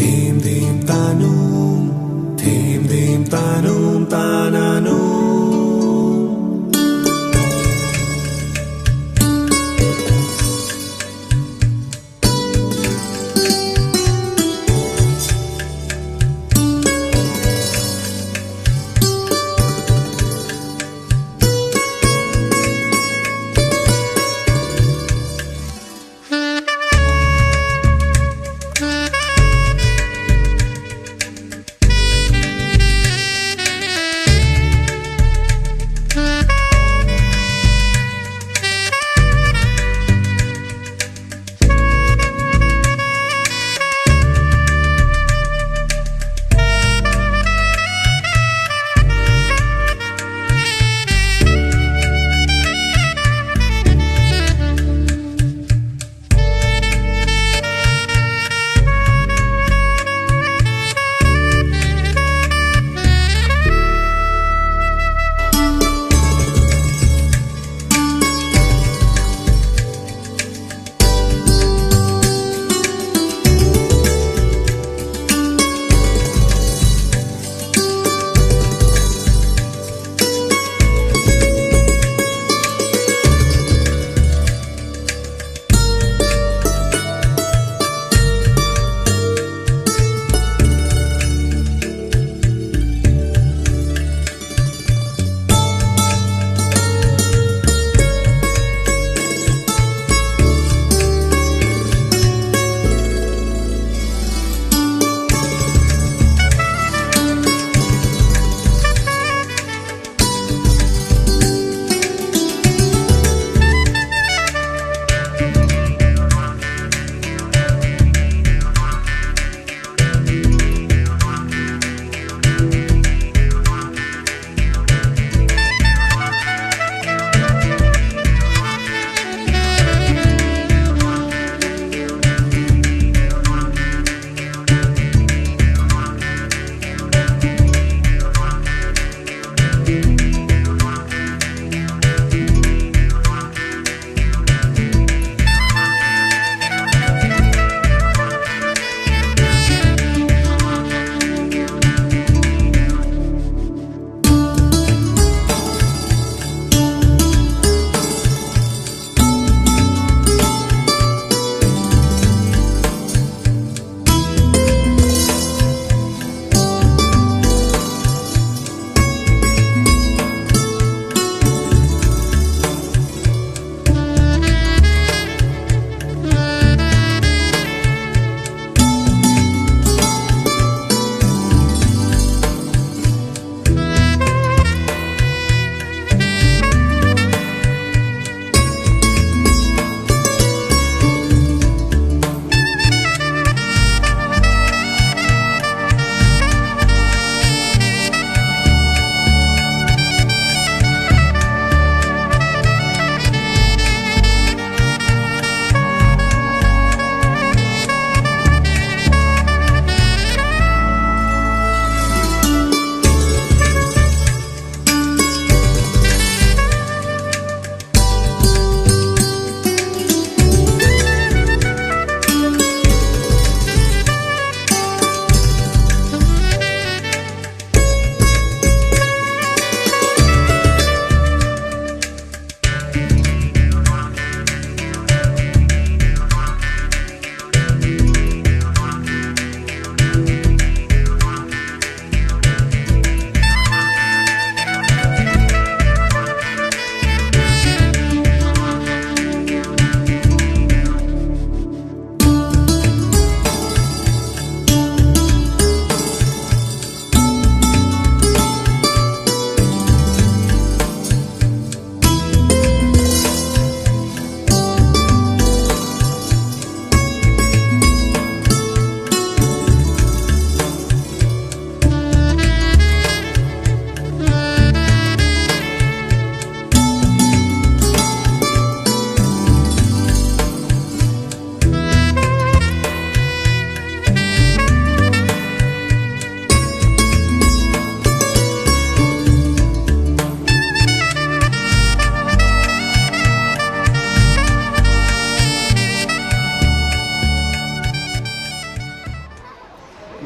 Dim dim tanum, dim dim tanum tananum.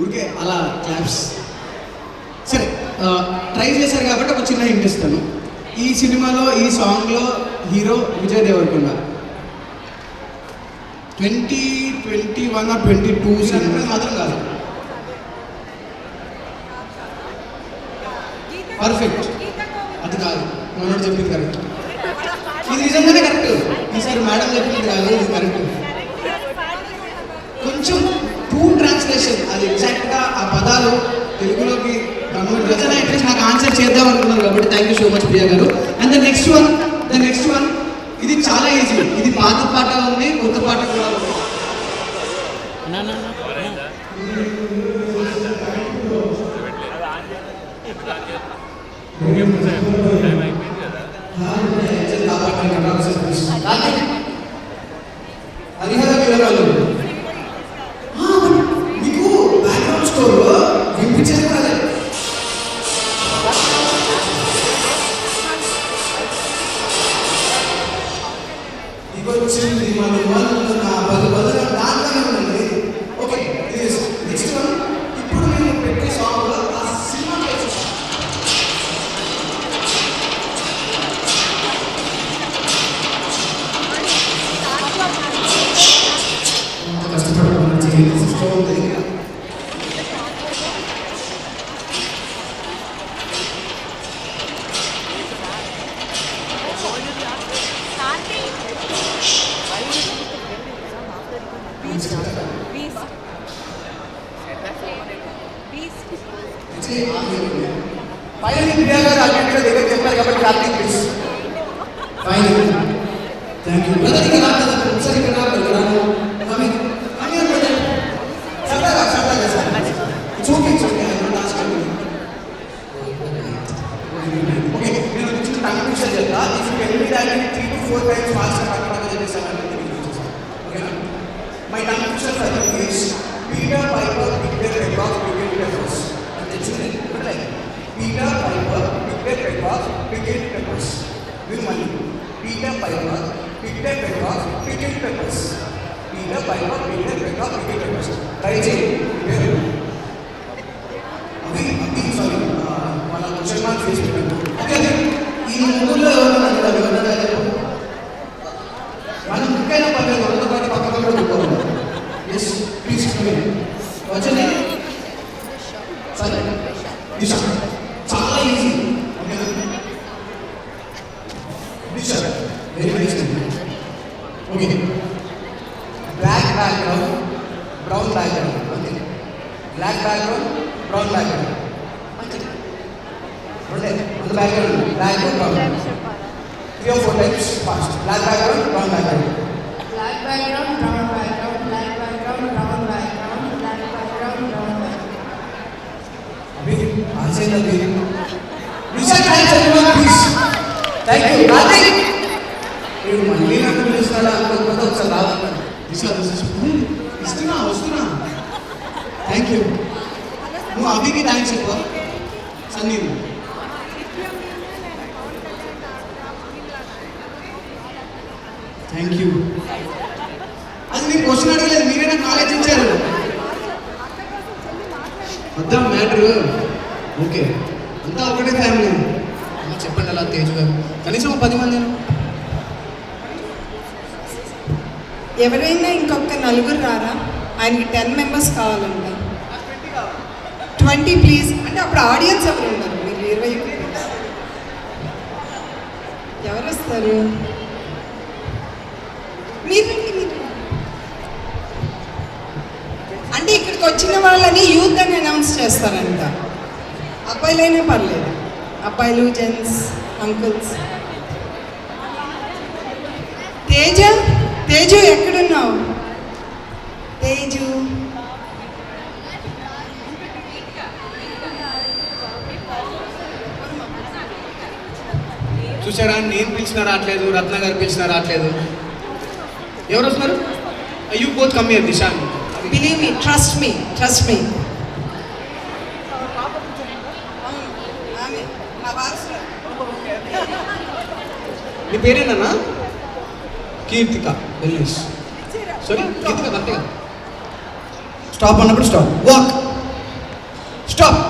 ఊరికే అలా claps. సరే, ట్రై చేశారు కాబట్టి ఒక చిన్న హింట్ ఇస్తాను. ఈ సినిమాలో ఈ సాంగ్లో hero Vijay Devarakonda. 2021 or 22 cinema మాత్రం కాదు. పర్ఫెక్ట్, అది కాదు. మనోడు చెప్పింది కరెక్ట్. ఇది నిజంగానే కరెక్ట్. ఈసారి మేడం చెప్పింది కాదు, ఇది కరెక్ట్. కొంచెం టూ ట్రాన్స్లేషన్, అది ఎగ్జాక్ట్గా ఆ పదాలు తెలుగులోకి కన్వర్ట్ చేస్తే అట్లీస్ట్ నాకు ఆన్సర్ చేద్దాం అనుకున్నాను కాబట్టి thank you so much Priya గారు. అండ్ ద నెక్స్ట్ వన్ ఇది చాలా ఈజీ. ఇది పాత పాట ఉంది, కొత్త పాట కూడా ఉంది. మీకు బ్యాక్గ్రౌండ్ స్కోర్ వినిపించేది కాదు. ఇది వచ్చింది మన బదులు దాంట్లోనే ఉందండి. Okay, next one. ఇప్పుడు నేను పెట్టే సాంగ్లో ఆ సినిమా ఫైనల్ ప్రియా గారు అల్టిమేట్గా దగ్గర చెప్పారు కాబట్టి Karthik please. Final thank you brother. ఇక్కడ ఒకసారి ఇక్కడ చూపించండి. ఓకే, నేను చిన్న టంగ్ ట్విస్టర్ చెప్తా. If you can be direct 3 to 4 times fast పక్కన చెప్పేసాను. ఓకేనా? My tongue twister for you is Peter Piper picked across picket peppers. అంటే చూడండి, like Peter Piper picked across picket peppers. Will మళ్ళీ Peter Piper picked across picket peppers. Peter Piper picked across picket peppers. Try చేయండి. Sorry, మన question mark face పెట్టారు. Okay, ఈ ముగ్గురులో మనం ముక్కైనా పర్లేదు, వాళ్ళతో పాటు పక్కన కూడా పెట్టుకోవాలి. ఎస్ ప్లీజ్ వచ్చండి. సరే, దిశ చాలా ఈజీ. ఓకేనా? Disha very nice. Okay, black background, brown background. Okay, black background, brown background. Okay, on the background, black or brown. 3 or 4 times fast. Black background, brown background. Black background, brown background, black background, brown background, black background, brown background. Abhi, answer the abhi. Nisha, thanks everyone, please. Thank you. Karthik. You మళ్ళీ నాకు పిలుస్తాడా అనుకోకపోతే ఒకసారి రావాలి. నిషా, వస్తున్నా. Thank you. నువ్వు అభికి thanks చెప్పు. సన్నీరు thank you. అది మీరు క్వశ్చన్ అడగలేదు, మీరే నాకు నాలెడ్జ్ ఇచ్చారు. వద్దాం మ్యాటర్. ఓకే, అంతా ఒకటే ఫ్యామిలీ. చెప్పండి అలా తేజు గారు, కనీసం 10 మంది. ఎవరైనా ఇంకొక 4 రారా? ఆయనకి 10 members కావాలంట. 20 ప్లీజ్. అంటే అప్పుడు ఆడియన్స్ ఎవరు ఉన్నారు? మీరు 20 ఎవరు వస్తారు? మీరు అంటే ఇక్కడికి వచ్చిన వాళ్ళని యూత్ అని అనౌన్స్ చేస్తారంట. అబ్బాయిలైనా పర్లేదు, అబ్బాయిలు, జెంట్స్, అంకుల్స్. తేజు ఎక్కడున్నావు? తేజు చూసారా, నేను పిలిచినా రావట్లేదు, రత్న గారు పిలిచినా రావట్లేదు. ఎవరు వస్తున్నారు? You both come here. Disha, believe me, trust me. నీ పేరేనా? కీర్తిక. వెల్నెస్. సారీ, కీర్తిక కరెక్ట్గా. స్టాప్ అన్నప్పుడు స్టాప్. వాక్. స్టాప్.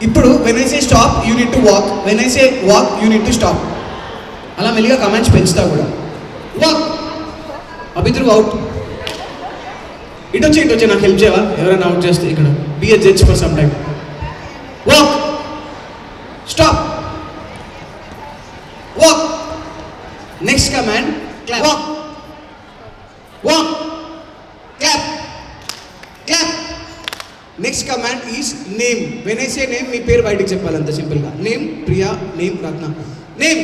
ఇప్పుడు when I say stop you need to walk, when I say walk you need to stop. అలా మెల్లిగా కమాండ్స్ పెంచుతా కూడా. Walk. అభిద్రు అవుట్. ఇటు వచ్చి నాకు హెల్ప్ చేయవా? ఎవరైనా అవుట్ చేస్తే ఇక్కడ be a judge for some time. Walk. Stop. Walk. Next command clap. Walk. Walk. Clap. Clap. Next command is name. When I say name మీ పేరు బయటికి చెప్పాలి అంత సింపుల్గా. Name Priya, name Ratna. Name.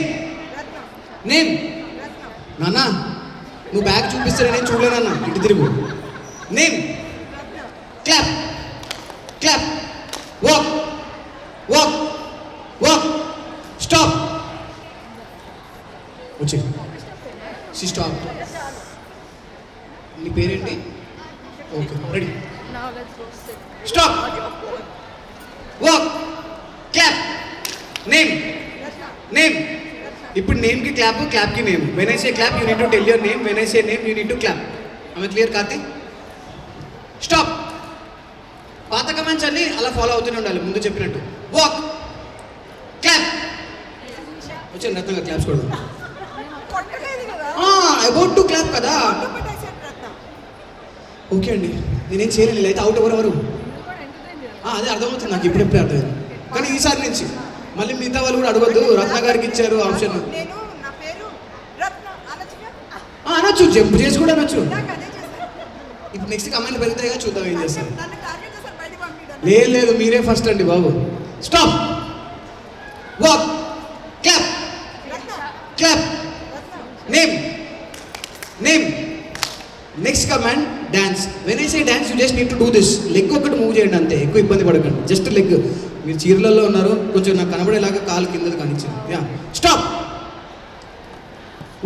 Name. నాన్న నువ్వు బ్యాగ్ చూపిస్తే నేను చూడలేనన్నా, ఇటు తిరుగు. Name. Clap. Clap. Walk. Walk. Walk. Stop. వచ్చి స్టాప్. నీ పేరేంటి? Okay ready. Stop. Walk. Clap. Name. Name. ఇప్పుడు నేమ్ కి క్లాప్, క్లాప్ కి name. When I say clap you need to tell your name, when I say name you need to clap. ఆమె clear Karthik? Stop. పాత comments అన్ని అలా follow అవుతూనే ఉండాలి ముందు చెప్పినట్టు. వాక్. క్లాప్. వచ్చాను రత్న గారు క్లాప్స్ కూడా. అబౌట్ టు క్లాప్ కదా. ఓకే అండి, నేనేం చేయలేదు. అయితే అవుట్ ఎవరెవరు? అదే అర్థమవుతుంది నాకు, ఇప్పుడెప్పుడే అర్థమైంది. కానీ ఈసారి నుంచి మళ్ళీ మిగతా వాళ్ళు కూడా అడగద్దు. రత్న గారికి ఇచ్చారు ఆప్షన్. అనొచ్చు, జంప్ చేసి కూడా అనొచ్చు. ఇప్పుడు నెక్స్ట్ కమెంట్లు పెరుగుతాయిగా, చూద్దాం ఏం చేస్తారు. లేదు మీరే ఫస్ట్ అండి బాబు. Stop. Walk. Clap. Clap. Name. Name. Next command dance. When I say dance you just need to do this. Leg ఒకటి మూవ్ చేయండి అంతే, ఎక్కువ ఇబ్బంది పడకండి. Just leg. మీరు చీరలలో ఉన్నారు, కొంచెం నాకు కనబడేలాగా కాలు కిందది కానిచ్చింది. యా. స్టాప్.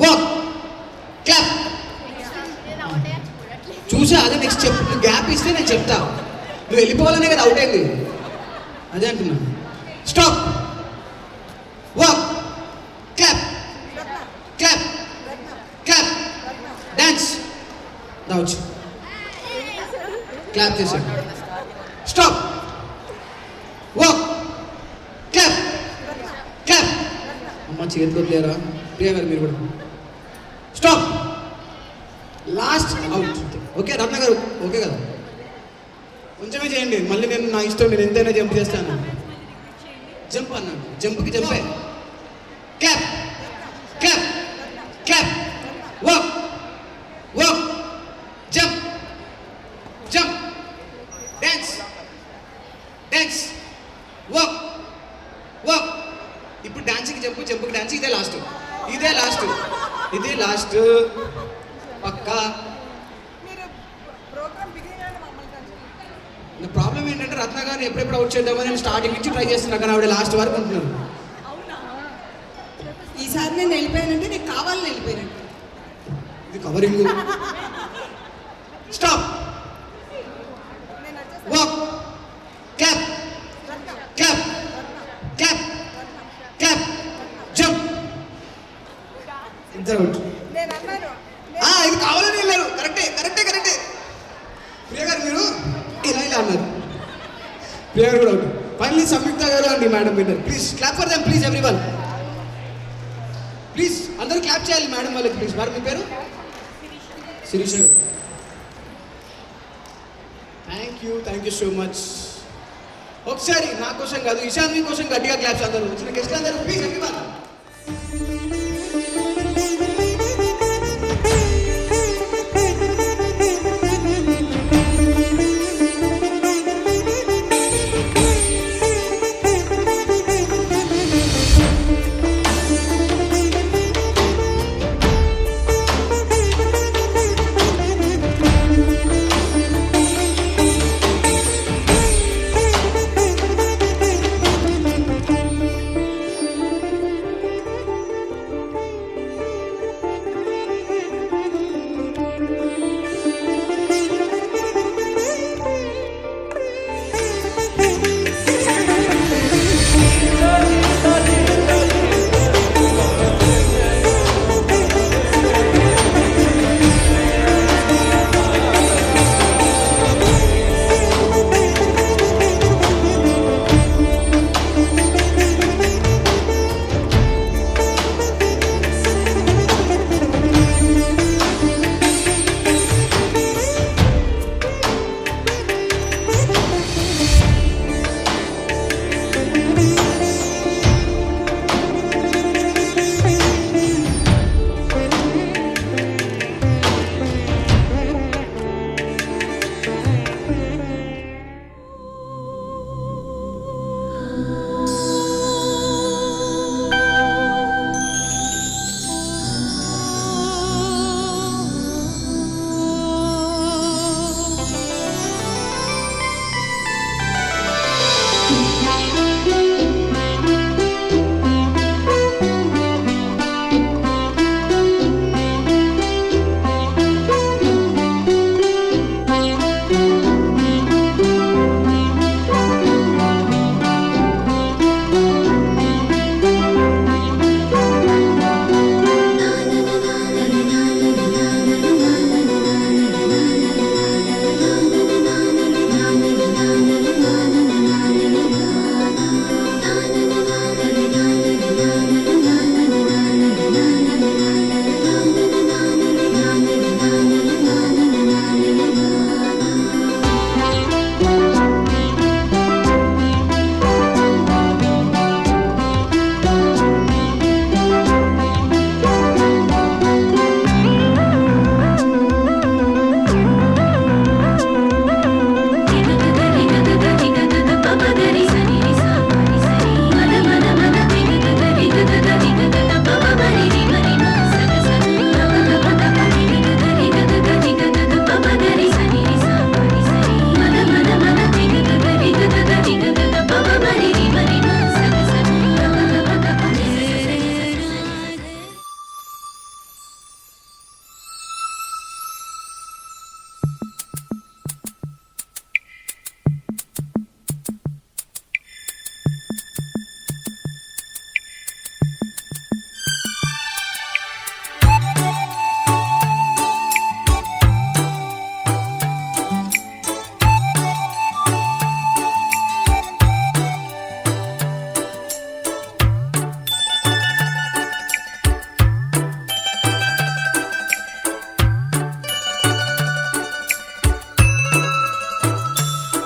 వాక్. క్లాప్. చూసా, అదే నెక్స్ట్ చెప్పు. నువ్వు గ్యాప్ ఇస్తే నేను చెప్తా. నువ్వు వెళ్ళిపోవాలనే కదా అవుట్ అయింది, అదే అంటున్నా. Stop. Walk. Clap. Clap. Clap. Dance. రావచ్చు. క్లాప్ చేశాడు. స్టాప్. వాక్. క్లాప్. క్లాప్. అమ్మ చేతిలో లేరా? ప్రియా గారు మీరు కూడా. స్టాప్. Last out. ఓకే రత్న గారు ఓకే కదా? కొంచెమే చేయండి, మళ్ళీ నేను నా ఇష్టం, నేను ఎంతైనా జంప్ చేస్తాను. జంప్ అన్నాను, జంప్కి జంపే. Clap. Clap. Clap. Walk. Walk. Jump. Jump. Dance. Dance. Walk. Walk. ఇప్పుడు డాన్స్కి జంప్, జంప్కి డాన్స్. ఇదే లాస్ట్, ఇదే లాస్ట్, ఇదే లాస్ట్ పక్కా. ప్రాబ్లం ఏంటంటే రత్న గారిని ఎప్పుడెప్పుడు అవుట్ చేద్దామని నేను స్టార్టింగ్ నుంచి ట్రై చేస్తున్నా, కానీ ఆవిడ లాస్ట్ వరకు ఉంటున్నాను. ఈసారి నేను వెళ్ళిపోయానంటే నీకు కావాలని వెళ్ళిపోయానంటే ఇది covering. Stop. Walk. Clap. Clap. Clap. Clap. Jump. ఇద్దరు అవుట్. ఇది కావాలని వెళ్ళారు. కరెక్టే కరెక్టే కరెక్టే. ప్రియ గారు మీరు ఇలా అన్నారు. ప్రియ గారు కూడా అవుట్. ఫైనలీ సంయుక్త గారు అండి madam winner. Please clap for them please everyone. Please అందరూ క్లాప్ చేయాలి మేడం వాళ్ళకి ప్లీజ్. మరి మీ పేరు? శిరీష గారు. Thank you so much. ఒకసారి నా కోసం కాదు, ఇషాన్ మీ కోసం గట్టిగా క్లాప్స్ అందరూ. వచ్చిన గెస్ట్లు అందరూ ప్లీజ్ ఎవ్రీవన్.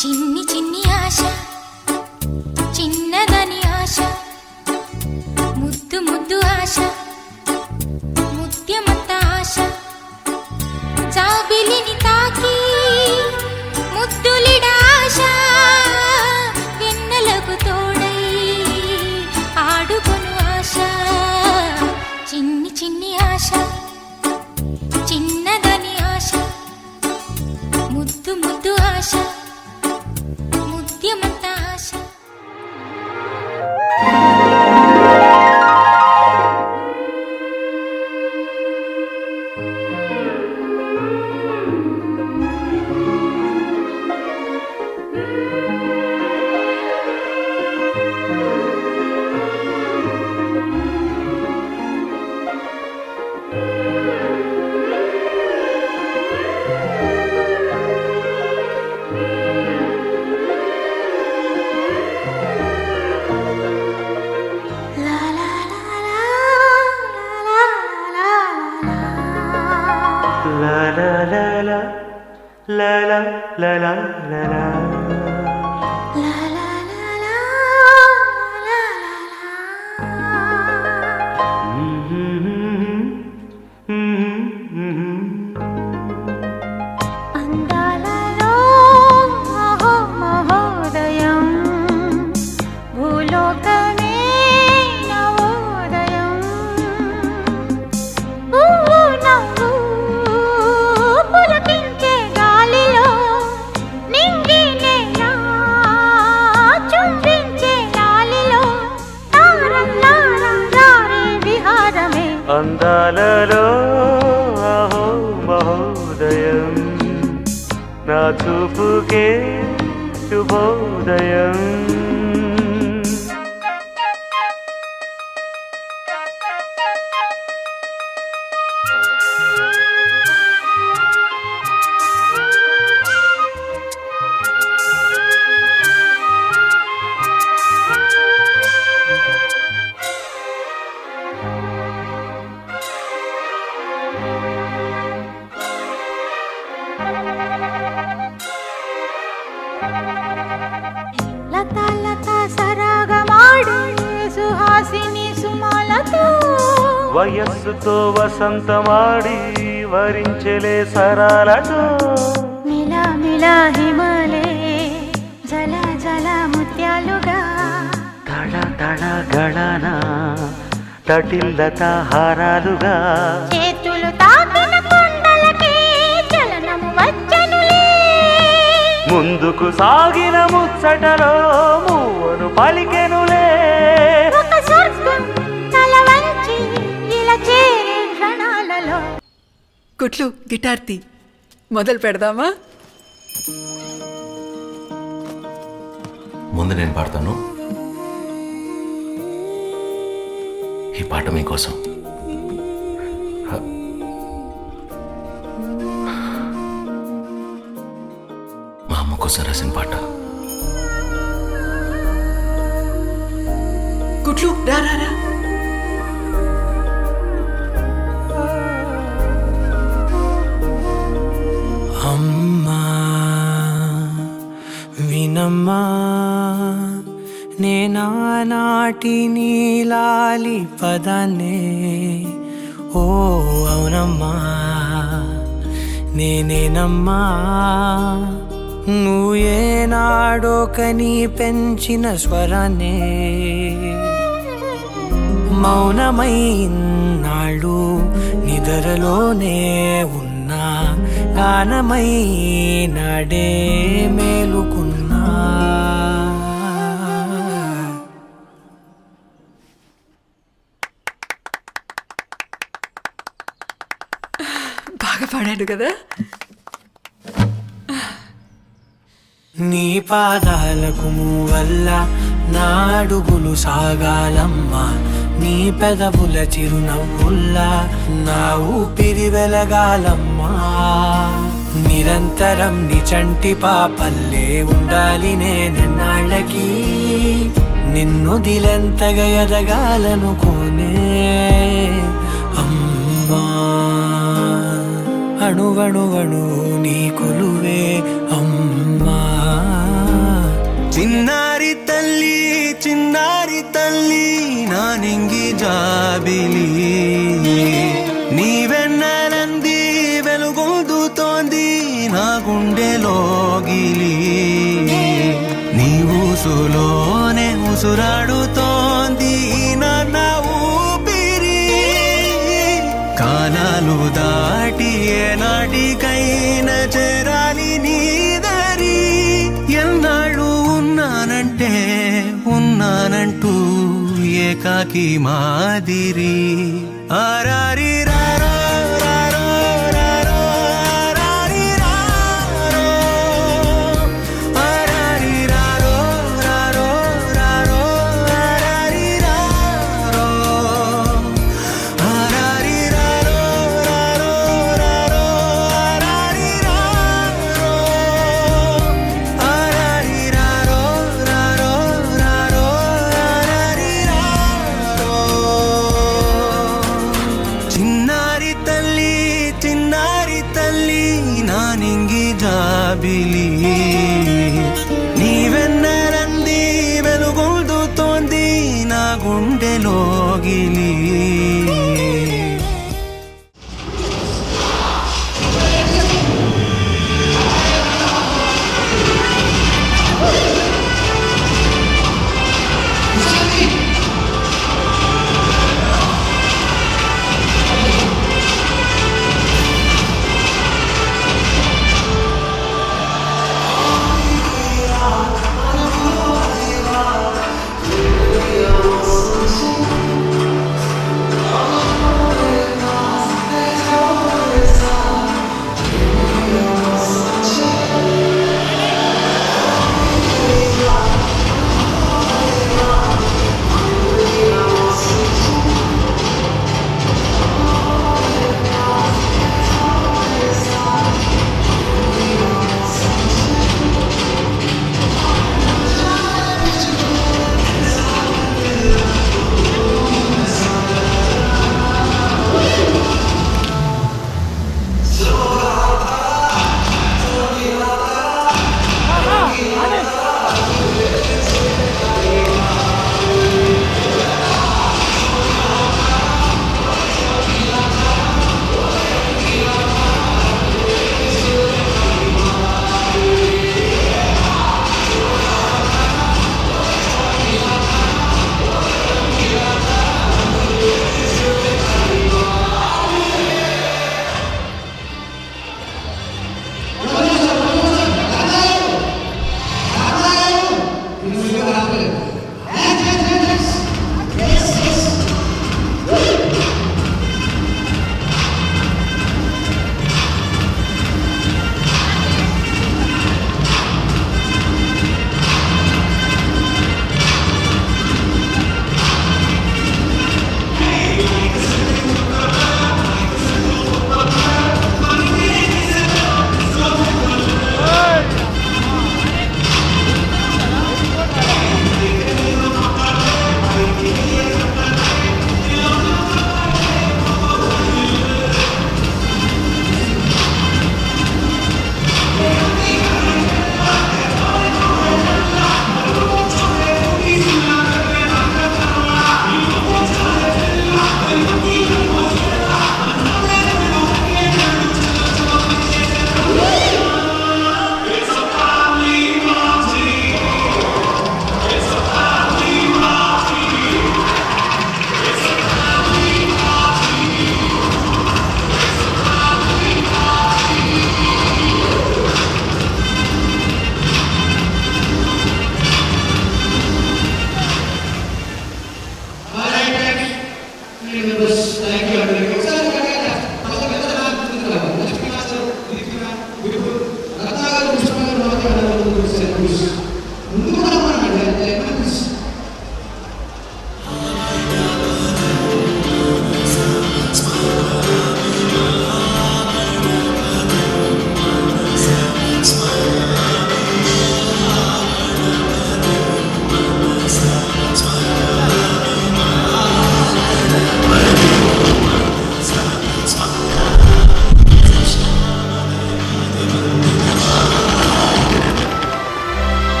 చిన్ని చిన్ని ఆశ చిన్నదని ఆశ ముద్దు ముద్దు ఆశ ముత్యమంత ఆశ జాబిలిని తాకి ముద్దులిడ ఆశ వెన్నెలకు తోడై ఆడుకొను ఆశ చిన్ని చిన్ని ఆశ చిన్నదని ఆశ ముద్దు ముద్దు ఆశ ముత్యమంత ఆశ La la la la la la. La la la la la la అందాలలో మహోదయం భూలోకమే నవోదయం నవ్వు పులకించే గాలిలో నింగి నేల చుంబించే గాలిలో తారల్లారే విహారమే అందాలలో అహో మహోదయం నా చూపుకే శుభోదయం లతా లతా సరాగమాడే సుహాసిని సుమాలతో వయస్సుతో వసంతమాడి వరించలే సరాలతో మిలా మిలా హిమలే జల జల ముత్యాలుగా తడ తడ గళన తటిల్లత హారాలుగా చేతులు తాకిన కొండలకే చలనము వచ్చనులే ముందుకు సాగిన ముచ్చటలో మూవను పలికెనులే ఒక స్వర్గం తల వంచి ఇలా చేరే క్షణాలలో కుట్లు గిటార్ తీ మొదలు పెడదామా? ముందు నేను పాడతాను. ఈ పాట మీకోసం. మా అమ్మ కోసం రాసిన పాట. కుట్లు రా రా రా. అమ్మా వినమ్మా నేనానాటి నీలాలి పదాన్నే ఓ అవునమ్మా నేనేనమ్మా నువ్వు ఏనాడో కని పెంచిన స్వరాన్నే మౌనమైనాళ్ళు నిద్రలోనే ఉన్నా గానమై నాడే మేలుకున్నా బాగా పాడాడు కదా. నీ పాదాలకు వల్ల నా అడుగులు సాగాలమ్మా నీ పెదవుల చిరునవ్వుల్లా నా ఊపిరి వెలగాలమ్మా నిరంతరం నీ చంటి పాపల్లే ఉండాలి నేనెన్నాళ్ళకి నిన్ను దిలెంతగా ఎదగాలనుకోనే అమ్మా అణువణువణు నీ కొలువే అమ్మా నా గుండెలోగిలి నీ ఊసులోనే ఉసురాడుతోంది నా ఊపిరి కాలాలు దాటి ఏనాటికైనా చేరాలి నీ దరి ఎన్నాళ్ళు ఉన్నానంటూ ఏకాకి మాదిరి ఆరారి రారో రారో రారో ఆరారి రారో ఆరారి రారో రారో రారో ఆరారి రారో ఆరారి రారో రారో రారో ఆరారి రారో ఆరారి రారో రారో రారో ఆరారి రారో చిన్నారి తల్లి నా నింగి జాబిలి నీవెన్నరంది వెలుగొందుతోంది నా గుండెలోగిలి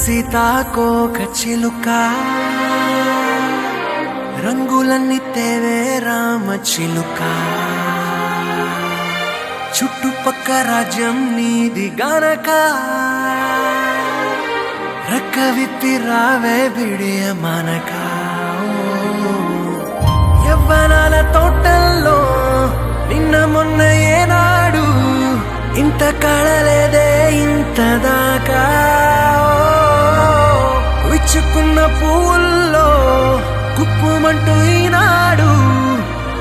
సీతాకోక చిలుక రంగులన్నీ తేవే రామ చిలుక చుట్టుపక్క రాజ్యం నీది గనక రక్క విప్పి రావే బిడియ మనక యవ్వనాల తోటల్లో నిన్న మొన్న ఏనాడు ఇంత కళలేదే ఇంత దాకా విచ్చుకున్న పూల్లో కుప్పుమంటూ ఈనాడు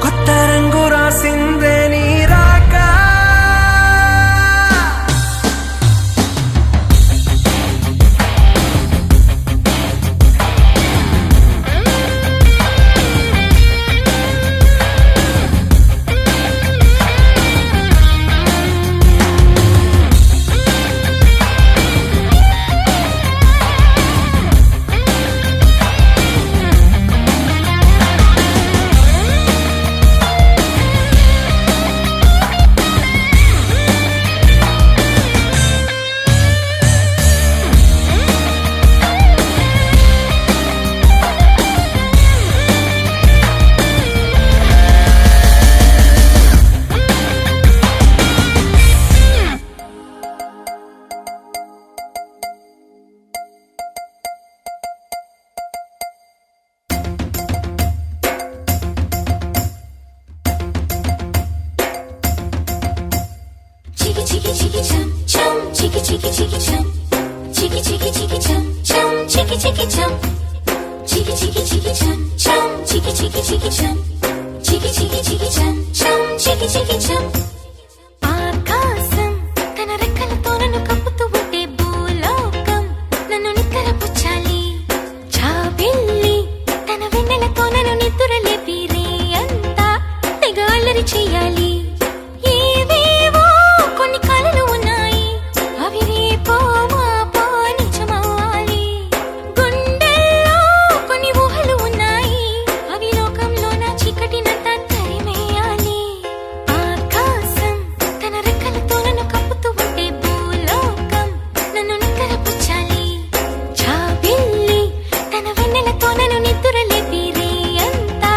కొత్త రంగు రాసిందే నీ రాక ఆకాశం తన రెక్కలతో నన్ను కప్పుతూ ఉంటే భూలోకం నన్ను నిక్కరపుచ్చాలి జాబిల్లి తన వెన్నెలతో నన్ను నిద్రలేపి రే అంతా తెగ అల్లరి చెయ్యాలి ఏవేవో కొన్ని కలలు ఉన్నాయి అవి రేపో మాపో నిజమవ్వాలి గుండెల్లో కొన్ని ఊహలు ఉన్నాయి అవి లోకంలో నా చీకటినంత తరిమేయాలి ఆకాశం తన రెక్కలతో నన్ను కప్పుతూ ఉంటే భూలోకం నన్ను నిక్కరపుచ్చాలి జాబిల్లి తన వెన్నెలతో నన్ను నిద్రలేపి రే అంతా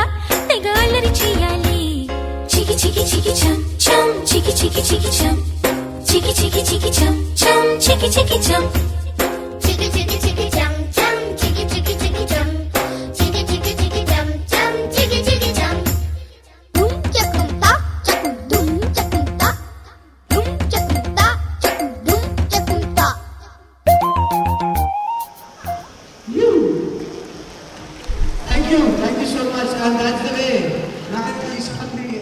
తెగ అల్లరి చెయ్యాలి చికి చికి చికి చం చం చికి చికి చికి చం చికి చికి చికి చం చం చికి చికి చం Chicka chicka chicka chum chum, chicka chicka chicka chum, chicka chicka chicka chum chum, chicka chicka chum. Dum chakum ta, chakum dum chakum ta, dum chakum ta, chakum dum chakum ta. Thank you so much, and that's the way. Now, is hungry.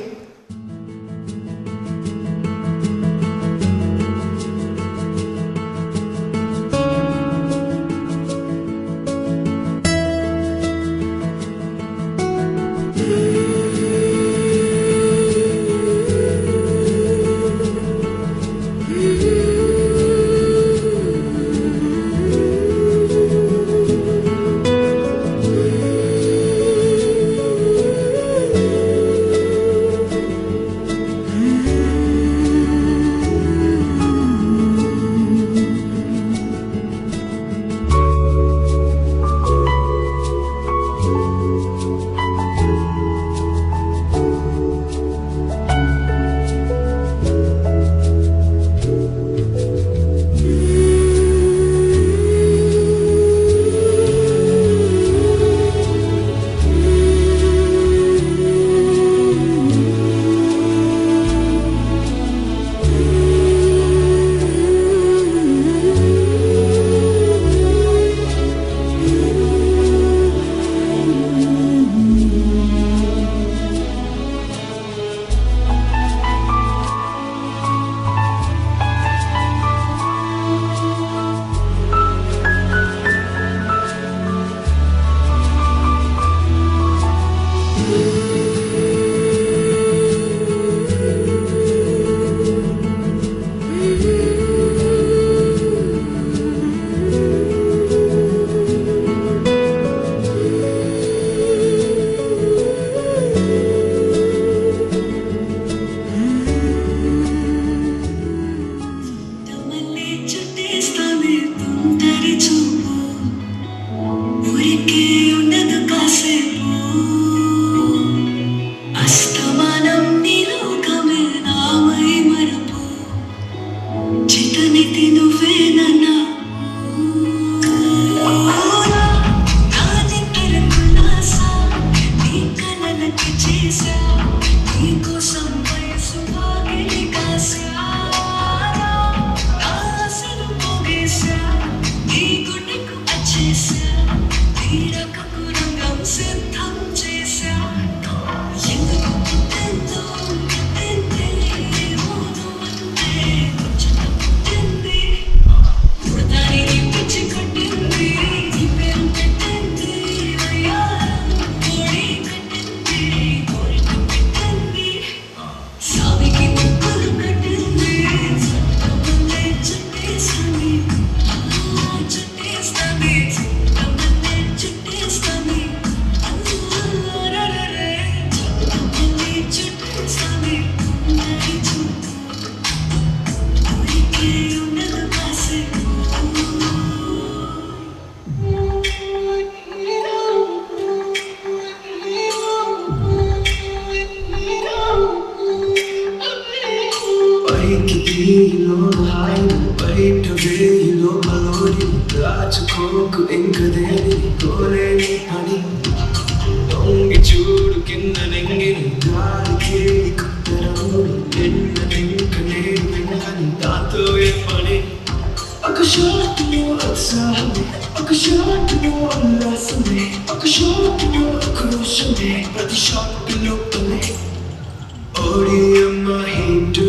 నీలో హాయిలు బయట వేయిలో బలోని దాచుకోకు ఇంకదేని కోరేని పని దొంగి చూడు కింద నెంగిని గాలికి కుత్తరంగుడు నిన్న నింక నేను వినాలి దాంతో ఏ పని ఒక షాట్లో ఉత్సాహమే ఒక షాట్లో ఉల్లాసమే ఒక షాట్లో క్రోషమే ప్రతి షాట్లో పనే ఓడియమ్మ హింటూ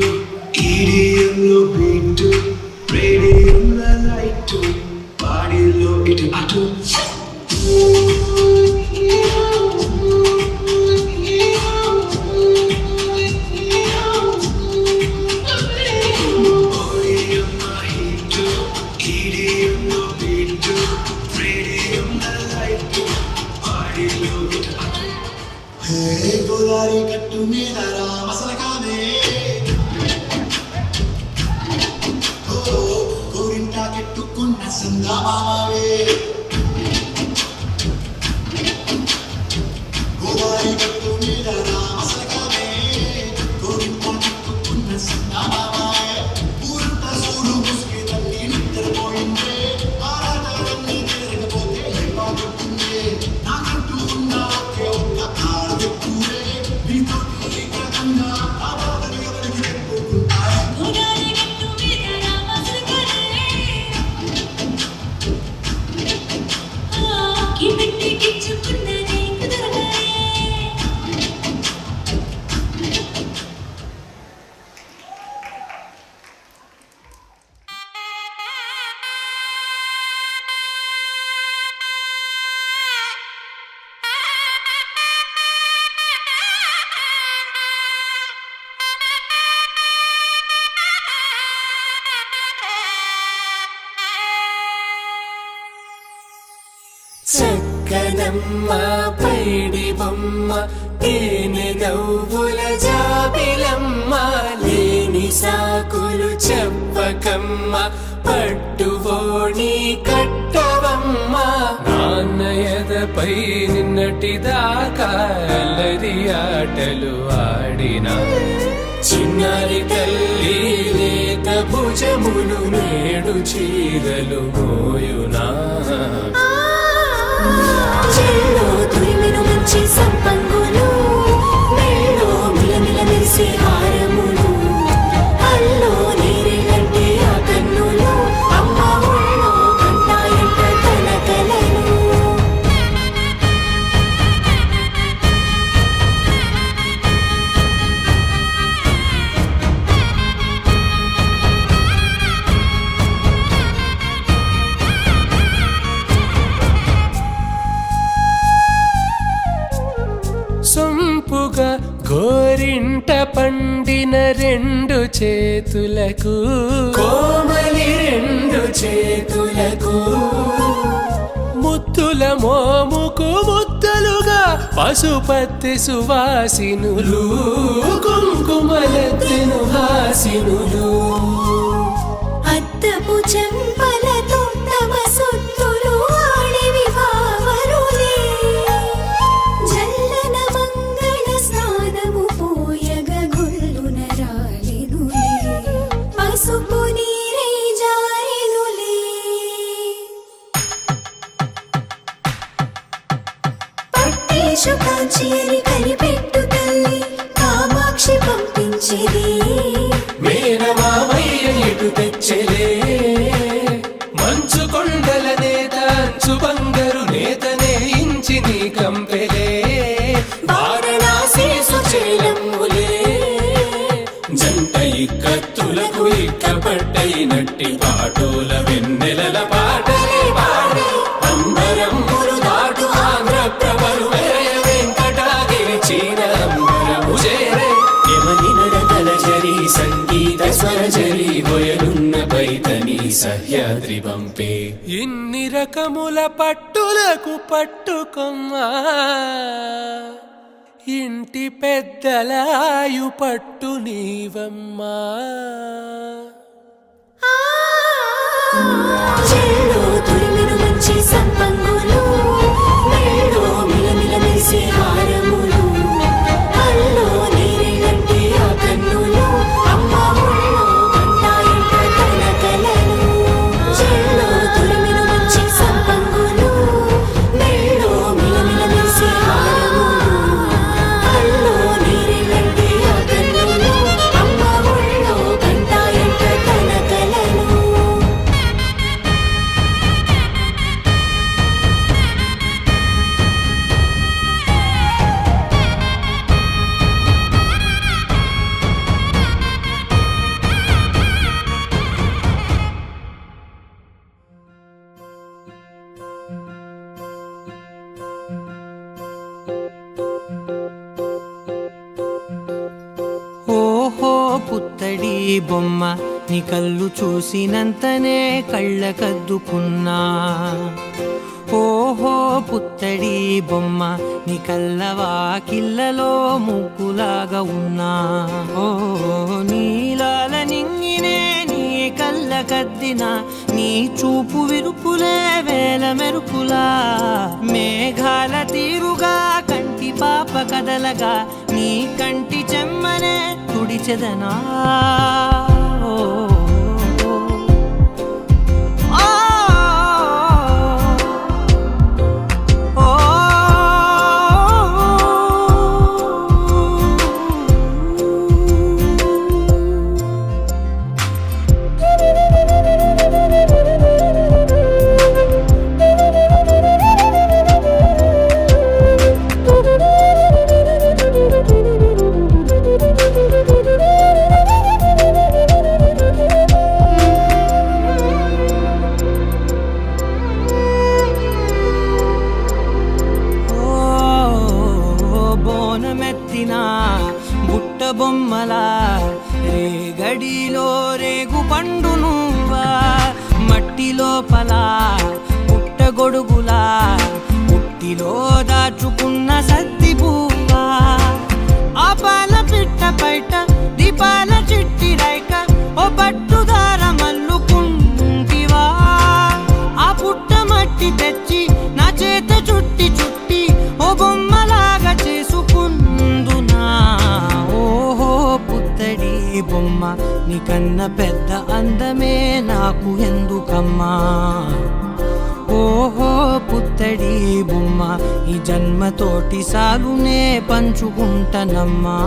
ఈడియంలో బీటు రేడియంలో లైటు బాడీలో ఇటు అటు ఓడియమ్మ హింటూ ఈడియంలో బీటు రేడియంలో లైటు బాడీలో ఇటు అటు హే గోదారి కట్టు మీద రామసలకామే గోరింటా కెట్టుకున్న సందామావే గోదారి కట్టు మీద రామసలకామే గోరింటా కెట్టుకున్న సందామావే ఊరుట సూడు ముసుకి తల్లి నిద్రపోయిందే ఆరాటలన్నీ తిరగపోతే ఏమాగుతుందే నాకంటూ ఉన్న ఒకే ఒక్క ఆడెక్కువే నీతో నీకన్నా ఆ బాధలు ఎవరికి చెప్పుకుంటాయి గోదారి గట్టు మీద రామసలకానే కిమిట్టి కిచ్చుకున్నది కుదరగానే చక్కనమ్మ పైడి బొమ్మ తేనె నవ్వుల జాబిలమ్మ లేని సాకులు చెప్పకమ్మ పట్టువోణి కట్టవమ్మ నాన్నయదపై నిన్నటిదాకా అల్లరి ఆటలు ఆడినా చిన్నారి తల్లి లేత భుజములు నేడు చీరలు మోయునా చెల్లో తురిమిన మంచి సంపంగులు మెళ్ళో మిలమిల మెరిసే హారములు అల్లో నీరేలంటే ఆ కన్నులు అమ్మ ఒళ్ళో కంటాయంట తన కలలు సొంపుగా గోరింట పండిన రెండు చేతులకు కోమలి రెండు చేతులకు ముత్తుల మోముకు ముద్దలుగా పశుపత్తి సువాసినులు కుంకుమలెత్తెను హాసినులు అద్దపు చెంపలతో తమ సొత్తులు ఆడివి వావరులే జల్లన మంగళ స్నానము పోయగ గొల్లున రాలినులే పసుపు నీరే జారినులే పట్టేశు కాంచేరి కలిపెట్టు తల్లి కామాక్షి పంపించిది మేనమామయ్య ఇటు తెచ్చలే మంచు కొండల నేత అంచు బంగారు నేతనే ఇంచి నీ కంపెలే వారణాసి సుచేలమ్ములే జంట ఇక్కత్తులకు ఇక్కపట్టైనట్టి పాటోల వెన్నెలల పాటలే పాడే అంబరమ్ములు దాటు ఆంధ్ర ప్రభలు వేయ వెంకటాగిరి చీన అంబరము చేరే యమని నడకల జరి సంగీత స్వర జరి బొయలున్న పైతని సహ్యాద్రి పంపే ఇన్ని రకముల పట్టులకు పట్టుకొమ్మా ఇంటి పెద్దలాయు పట్టు నీవమ్మా చెల్లో తురిమిన మంచి సంపంగులు మెళ్ళో మిలమిల మెరిసే హారములు అల్లో నీరేలంటే ఆ కన్నులు అమ్మ ఒళ్ళో కంట బొమ్మ నీ కళ్ళు చూసినంతనే కళ్ళకద్దుకున్నా ఓహో పుత్తడి బొమ్మ నీ కళ్ళవాకిళ్ళలో ముగ్గులాగా ఉన్నా ఓ నీలాల నింగినే నీ కళ్ళకద్దిన నీ చూపు విరుపులే వేల మెరుపులా మేఘాల తీరుగా కంటి పాప కదలగా నీ కంటి చెమ్మనే తుడిచెదనా బుట్ట బొమ్మలా రేగడిలో రేగు పండు నువ్వా మట్టి లోపల పుట్ట గొడుగులా పుట్టిలో దాచుకున్న సత్తి పువ్వా ఆ పాల పిట్ట బయట దీపాల చిట్టి రైక ఓ పట్టుదార మల్లుకుంటివా ఆ పుట్ట మట్టి తెచ్చి నా చేత చుట్టి చుట్టి ఓ బొమ్మలాగా చేసుకుందునా ఓహో పుత్తడి బొమ్మ నీకన్న పెద్ద అందమే నాకు ఎందుకమ్మా ఓహో పుత్తడి బొమ్మ ఈ జన్మతోటి సాలునే పంచుకుంటనమ్మా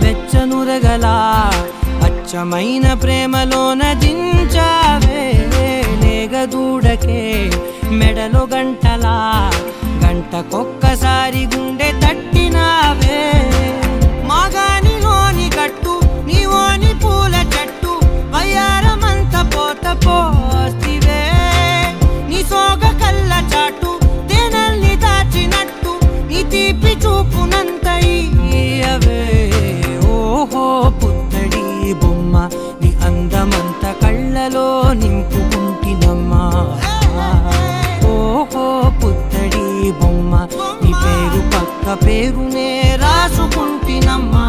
వెచ్చనురగలా అచ్చమైన ప్రేమలోన దించావే లేగదూడకే మెడలో గంటలా గంటకొక్కసారి గుండె తట్టినావే మాగానిలోని గట్టు నీవోని పూల చెట్టు వయ్యారమంత పోత పోస్తివే నీ సోగ కళ్ళ చాటు తేనల్ని దాచినట్టు నీ తీపి చూపునంత ఇయ్యవే ఓహో పుత్తడి బొమ్మ నీ అందమంత కళ్ళలో నింపుకుంటినమ్మా ఓహో పుత్తడి బొమ్మ నీ పేరు పక్క పేరునే రాసుకుంటినమ్మా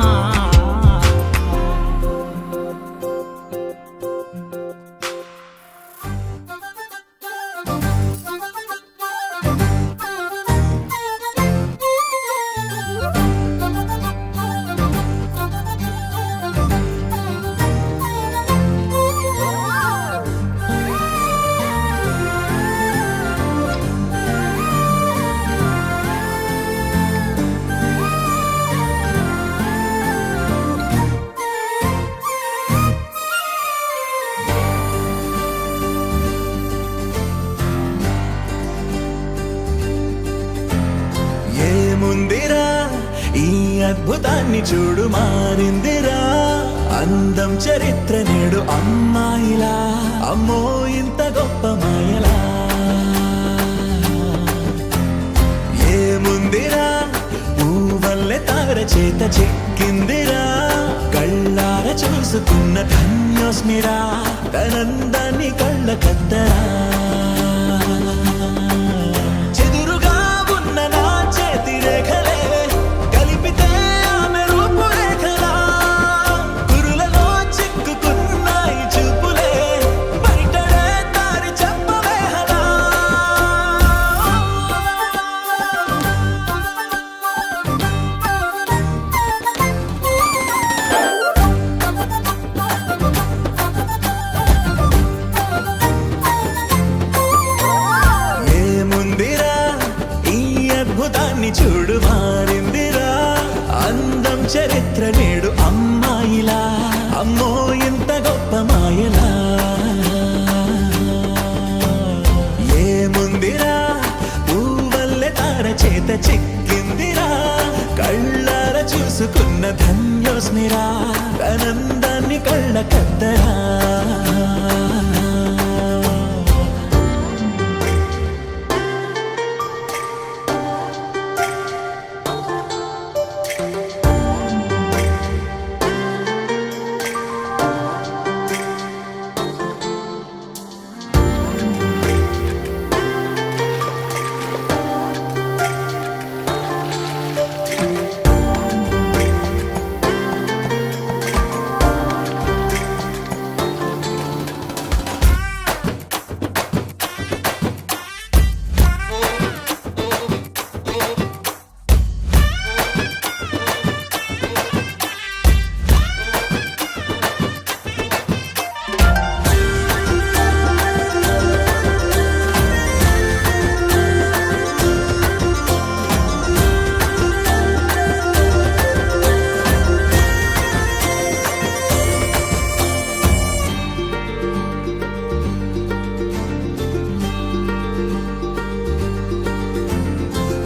ఏముందిరా ఈ అద్భుతాన్ని చూడు మారిందిరా అందం చరిత్ర నేడు అమ్మాయిలా అమ్మో ఇంత గొప్ప మాయలా ఏముందిరా పూవల్లె తార చేత చెక్కిందిరా కళ్ళార చూసుకున్న ధన్యోస్మిరా తనందాన్ని కళ్ళ కద్దరా చెదురుగా ఉన్న నా చేతి రేఖలే కలిపితే ఆమె రూపురేఖలా కురులలో చిక్కుకున్నాయి చూపులే బయటడే దారి చెప్పవేహలా ఏముందిరా ఈ అద్భుతాన్ని చూడు మారిందిరా అందం చరిత్ర నేడు అమ్మాయిలా అమ్మో ఇంత గొప్ప మాయలా కనిరా ఆనందాన్ని కళ్ళ కద్దరా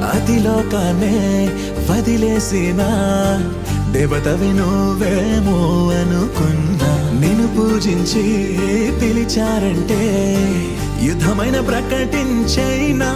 అతిలోకాన్నే వదిలేసిన దేవతవి నువ్వేమో అనుకున్నా నిన్ను పూజించి పిలిచారంటే యుద్ధమైన ప్రకటించైనా